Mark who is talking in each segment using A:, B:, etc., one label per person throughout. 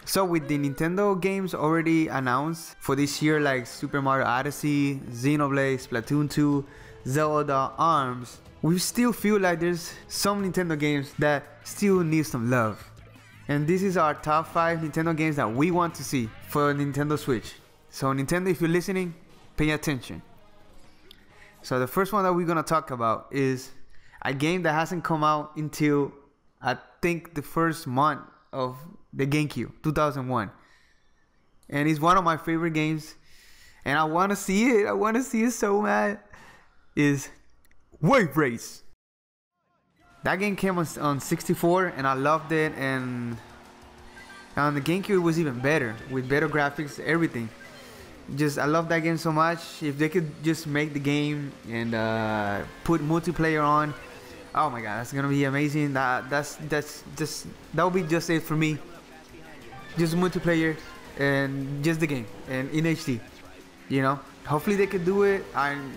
A: So with the Nintendo games already announced for this year, like Super Mario Odyssey, Xenoblade, Splatoon 2, Zelda, ARMS, we still feel like there's some Nintendo games that still need some love. And this is our top 5 Nintendo games that we want to see for Nintendo Switch. So Nintendo, if you're listening, pay attention. So the first one that we're gonna talk about is a game that hasn't come out until I think the first month of the GameCube, 2001. And it's one of my favorite games. And I want to see it. I want to see it so bad. Is Wave Race. That game came on 64 and I loved it. And on the GameCube it was even better. With better graphics, everything. I love that game so much. If they could just make the game and put multiplayer on, oh my god, that's gonna be amazing. That would be just it for me. Just multiplayer and just the game and in HD. You know, hopefully they could do it.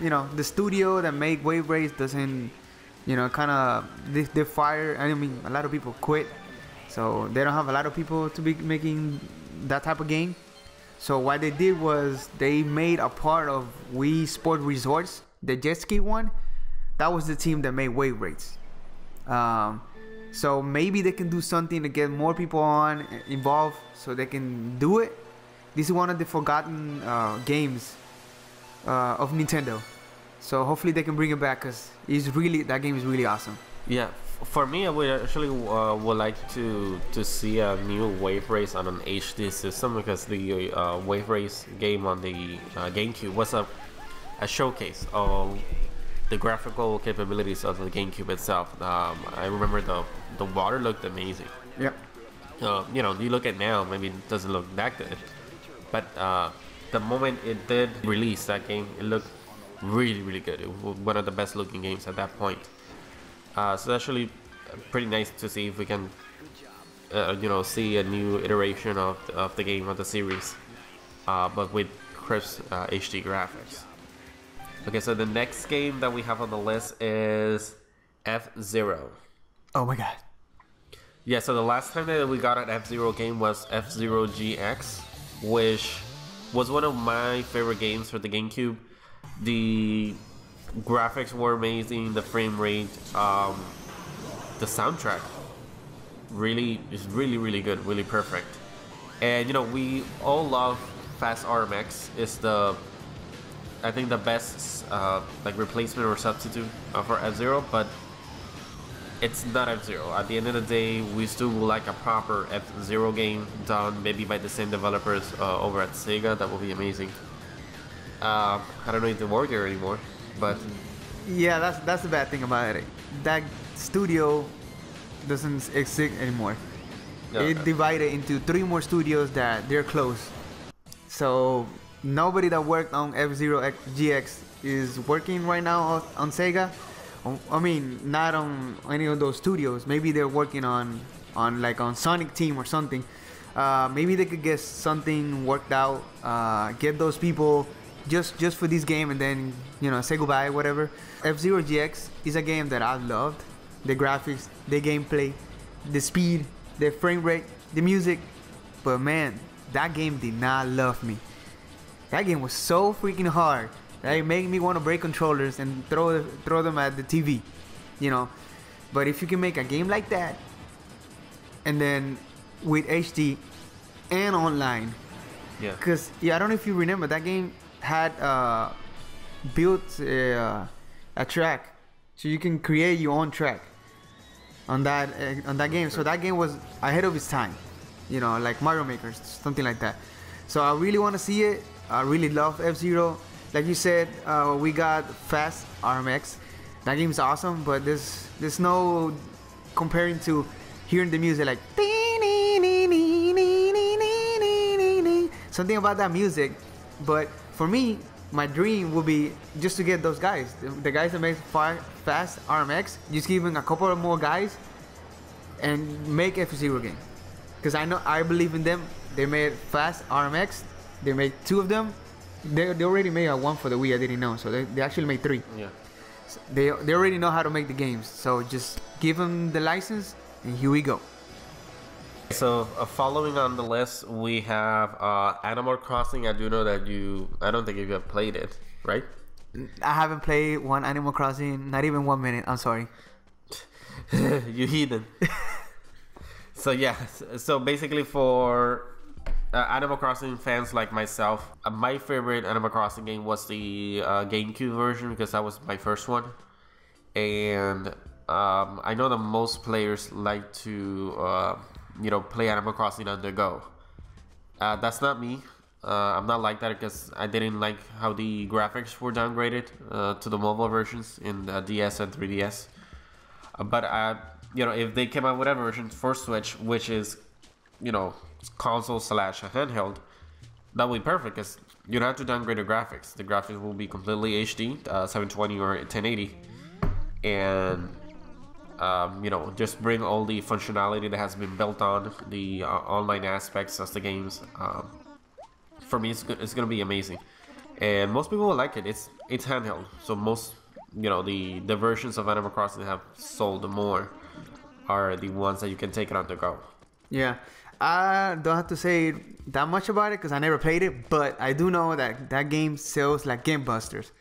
A: You know, the studio that make Wave Race doesn't, you know, kind of they fire. I mean, a lot of people quit, so they don't have a lot of people to be making that type of game. So what they did was they made a part of Wii Sport Resorts, the jet ski one. That was the team that made Wave Race. So maybe they can do something to get more people involved so they can do it. This is one of the forgotten games of Nintendo. So hopefully they can bring it back because that game is really awesome.
B: Yeah, for me, I would actually would like to see a new Wave Race on an HD system, because the Wave Race game on the GameCube was a showcase of the graphical capabilities of the GameCube itself. I remember the water looked amazing.
A: Yep.
B: You know, you look at now, maybe it doesn't look that good, but the moment it did release that game, it looked really, really good. It was one of the best looking games at that point. So it's actually pretty nice to see if we can, you know, see a new iteration of the game, of the series, but with crisp HD graphics. Okay, so the next game that we have on the list is FZero.
A: Oh my god.
B: Yeah, so the last time that we got an FZero game was FZero GX, which was one of my favorite games for the GameCube. The graphics were amazing, the frame rate, the soundtrack is really good, really perfect. And you know, we all love Fast RMX. It's I think the best like replacement or substitute for FZero, but it's not FZero. At the end of the day, we still would like a proper FZero game done maybe by the same developers over at Sega. That would be amazing. I don't know if they work there anymore, but
A: yeah, that's the bad thing about it. That studio doesn't exist anymore.
B: Okay.
A: It divided into 3 more studios that they're closed. So nobody that worked on FZero GX is working right now on Sega. I mean, not on any of those studios. Maybe they're working on Sonic Team or something. Maybe they could get something worked out, get those people just for this game, and then, you know, say goodbye, whatever. FZero GX is a game that I loved. The graphics, the gameplay, the speed, the frame rate, the music. But man, that game did not love me. That game was so freaking hard that it made me want to break controllers and throw them at the TV, you know. But if you can make a game like that, and then with HD and online,
B: yeah.
A: Because I don't know if you remember, that game had built a track, so you can create your own track on that game. So that game was ahead of its time, you know, like Mario Maker, something like that. So I really want to see it. I really love FZero. Like you said, we got Fast RMX. That game is awesome, but there's no comparing to hearing the music like something about that music. But for me, my dream would be just to get those guys, the guys that make Fast RMX. Just give them a couple of more guys and make FZero game, because I believe in them. They made Fast RMX. They made 2 of them. They already made a 1 for the Wii. I didn't know, so they actually made 3.
B: Yeah.
A: So they already know how to make the games. So just give them the license, and here we go.
B: So following on the list, we have Animal Crossing. I do know that I don't think you have played it, right?
A: I haven't played one Animal Crossing, not even 1 minute. I'm sorry.
B: You heathen. So yeah, so basically for Animal Crossing fans like myself, my favorite Animal Crossing game was the GameCube version because that was my first one. And I know that most players like to, play Animal Crossing on the go. That's not me. I'm not like that because I didn't like how the graphics were downgraded to the mobile versions in the DS and 3DS. But if they came out with a version for Switch, which is, console / handheld, that would be perfect because you don't have to downgrade the graphics. The graphics will be completely HD, 720 or 1080, and just bring all the functionality that has been built on the online aspects of the games. For me, it's gonna be amazing, and most people will like it. It's handheld, so most the versions of Animal Crossing that have sold more are the ones that you can take it on the go.
A: Yeah, I don't have to say that much about it because I never played it, but I do know that game sells like gangbusters.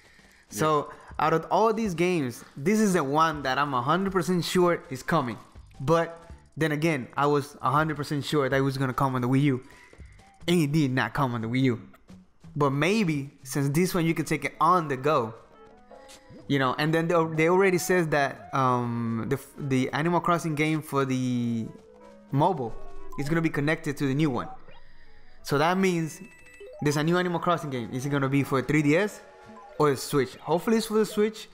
A: So out of all these games, this is the one that I'm 100% sure is coming. But then again, I was 100% sure that it was gonna come on the Wii U, and it did not come on the Wii U. But maybe since this one you can take it on the go, and then they already says that the Animal Crossing game for the mobile is gonna be connected to the new one. So that means there's a new Animal Crossing game. Is it gonna be for 3DS or the Switch? Hopefully it's for the Switch,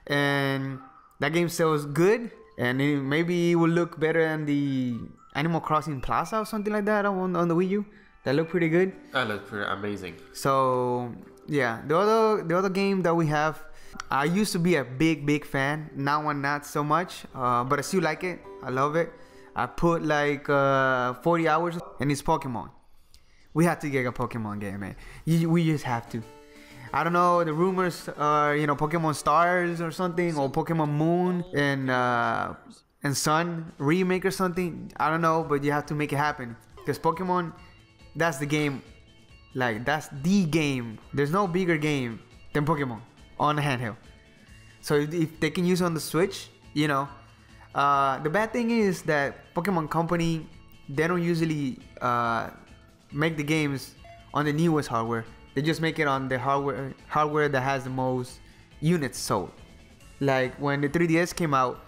A: and that game sells good, and maybe it will look better than the Animal Crossing Plaza or something like that on the Wii U. That looked pretty good.
B: That looked pretty amazing.
A: So yeah, the other game that we have, I used to be a big fan. Now I'm not so much, but I still like it. I love it. I put like 40 hours, and it's Pokemon. We have to get a Pokemon game, man. We just have to. I don't know, the rumors are, Pokemon Stars or something, or Pokemon Moon and Sun remake or something. I don't know, but you have to make it happen. Because Pokemon, that's the game. Like, that's the game. There's no bigger game than Pokemon on the handheld. So if they can use it on the Switch, the bad thing is that Pokemon Company, they don't usually make the games on the newest hardware. They just make it on the hardware that has the most units sold. Like when the 3DS came out,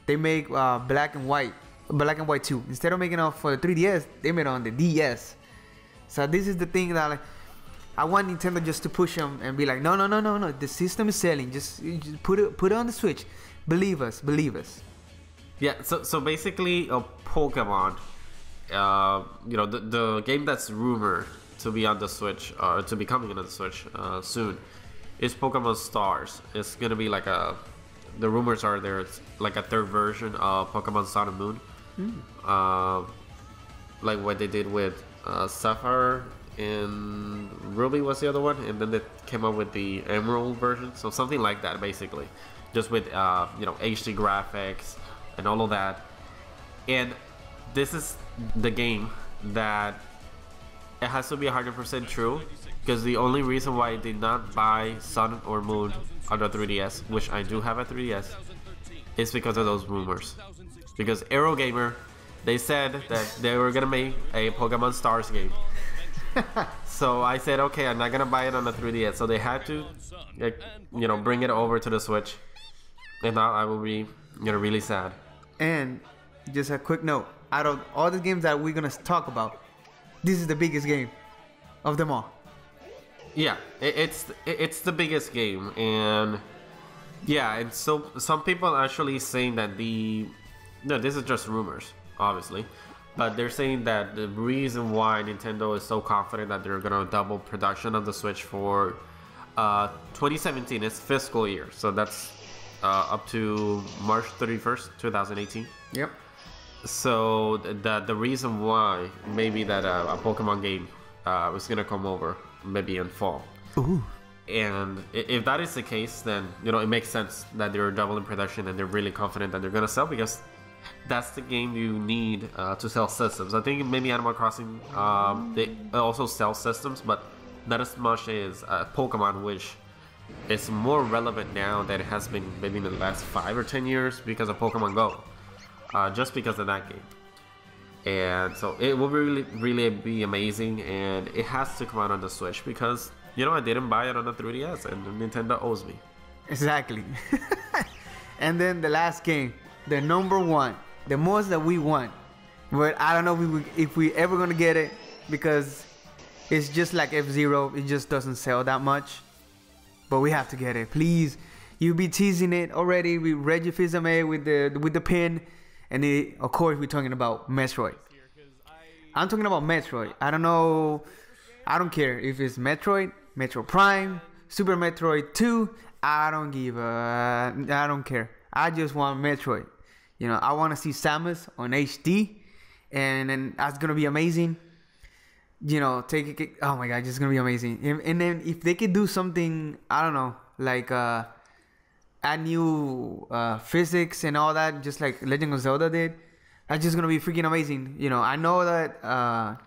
A: they make Black and White 2. Instead of making it for the 3DS, they made it on the DS. So this is the thing that I want Nintendo just to push them and be like, no. The system is selling. Just put it on the Switch. Believe us.
B: Yeah. So basically, Pokemon, the game that's rumored to be on the Switch, or to be coming on the Switch soon, is Pokemon Stars. It's gonna be like the rumors are there's like a third version of Pokemon Sun and Moon, like what they did with Sapphire and Ruby was the other one, and then they came up with the Emerald version. So something like that, basically, just with HD graphics and all of that. And this is the game that it has to be 100% true, because the only reason why I did not buy Sun or Moon on the 3DS, which I do have a 3DS, is because of those rumors. Because Eurogamer, they said that they were gonna make a Pokemon Stars game. So I said, okay, I'm not gonna buy it on the 3DS. So they had to, bring it over to the Switch, and now I will be, really sad.
A: And just a quick note: out of all the games that we're gonna talk about, this is the biggest game of them all.
B: Yeah, it's the biggest game, and yeah, and so some people are actually saying that this is just rumors, obviously, but they're saying that the reason why Nintendo is so confident that they're gonna double production of the Switch for 2017 is fiscal year, so that's up to March 31st, 2018.
A: Yep.
B: So the reason why maybe that a Pokemon game was gonna come over maybe in fall.
A: Ooh.
B: And if that is the case, then it makes sense that they're doubling production and they're really confident that they're gonna sell, because that's the game you need to sell systems. I think maybe Animal Crossing, they also sell systems, but not as much as Pokemon, which is more relevant now than it has been maybe in the last 5 or 10 years because of Pokemon Go, just because of that game. And so it will really be amazing, and it has to come out on the Switch because, you know, I didn't buy it on the 3DS and Nintendo owes me.
A: Exactly. And then the last game, the number one, the most that we want, but I don't know if we ever gonna get it because it's just like FZero. It just doesn't sell that much, but we have to get it. Please, you be teasing it already with Reggie Fils-Aimé with the pin, and of course we're talking about Metroid. I'm talking about Metroid. I don't know. I don't care if it's Metroid, Metroid Prime, Super Metroid 2. I don't care. I just want Metroid. You know, I want to see Samus on HD, and that's gonna be amazing. You know, oh my god, it's gonna be amazing. And then if they could do something, I don't know, like add new physics and all that, just like Legend of Zelda did, that's just gonna be freaking amazing. You know, I know that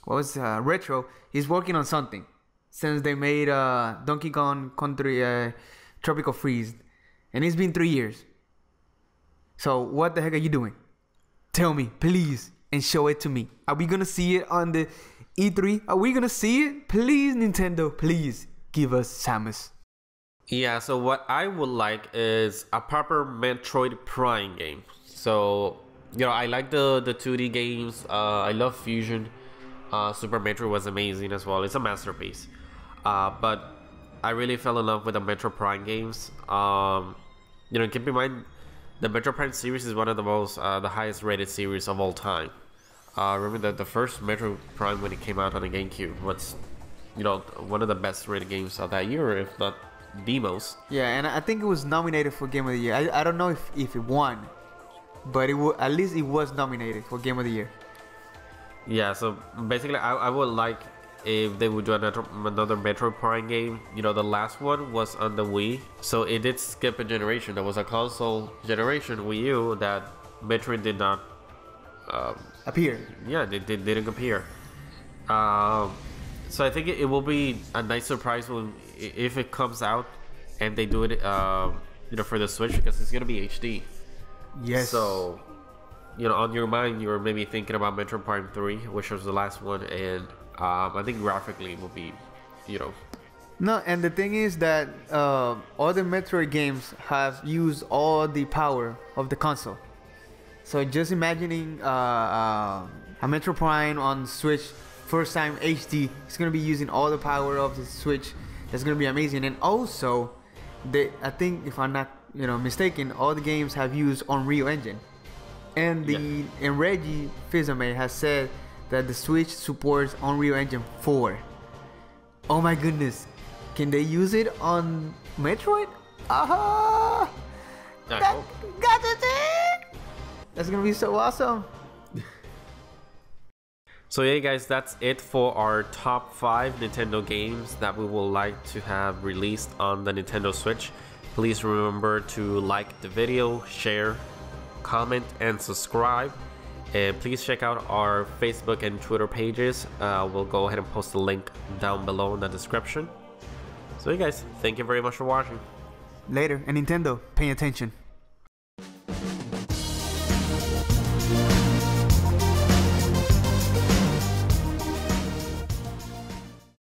A: Retro is working on something since they made Donkey Kong Country Tropical Freeze, and it's been 3 years. So what the heck are you doing? Tell me, please, and show it to me. Are we gonna see it on the E3? Are we gonna see it? Please, Nintendo, please give us Samus.
B: Yeah, so what I would like is a proper Metroid Prime game. So, you know, I like the 2D games. I love Fusion. Super Metroid was amazing as well. It's a masterpiece. But I really fell in love with the Metroid Prime games. You know, keep in mind, the Metroid Prime series is one of the most, the highest rated series of all time. Remember that the first Metroid Prime, when it came out on the GameCube, was, you know, one of the best rated games of that year, if not the most.
A: Yeah, and I think it was nominated for Game of the Year. I don't know if it won, but at least it was nominated for Game of the Year.
B: Yeah, so basically I would like if they would do another Metroid Prime game. You know, the last one was on the Wii, so it did skip a generation. There was a console generation, Wii U, that Metroid did not
A: appear.
B: Yeah, they didn't appear. So I think it will be a nice surprise if it comes out and they do it, you know, for the Switch, because it's gonna be HD.
A: Yes.
B: So, you know, on your mind, you're maybe thinking about Metroid Prime 3, which was the last one, and I think graphically it will be, you know.
A: No, and the thing is that all the Metroid games have used all the power of the console. So just imagining a Metroid Prime on Switch, first time HD, it's gonna be using all the power of the Switch. That's gonna be amazing. And also, I think if I'm not, you know, mistaken, all the games have used Unreal Engine. And and Reggie Fils-Aimé has said that the Switch supports Unreal Engine 4. Oh my goodness, can they use it on Metroid? Aha! That's gonna be so awesome.
B: So yeah, guys, that's it for our top 5 Nintendo games that we would like to have released on the Nintendo Switch. Please remember to like the video, share, comment, and subscribe. And please check out our Facebook and Twitter pages. We'll go ahead and post the link down below in the description. So you guys, thank you very much for watching.
A: Later, and Nintendo, pay attention.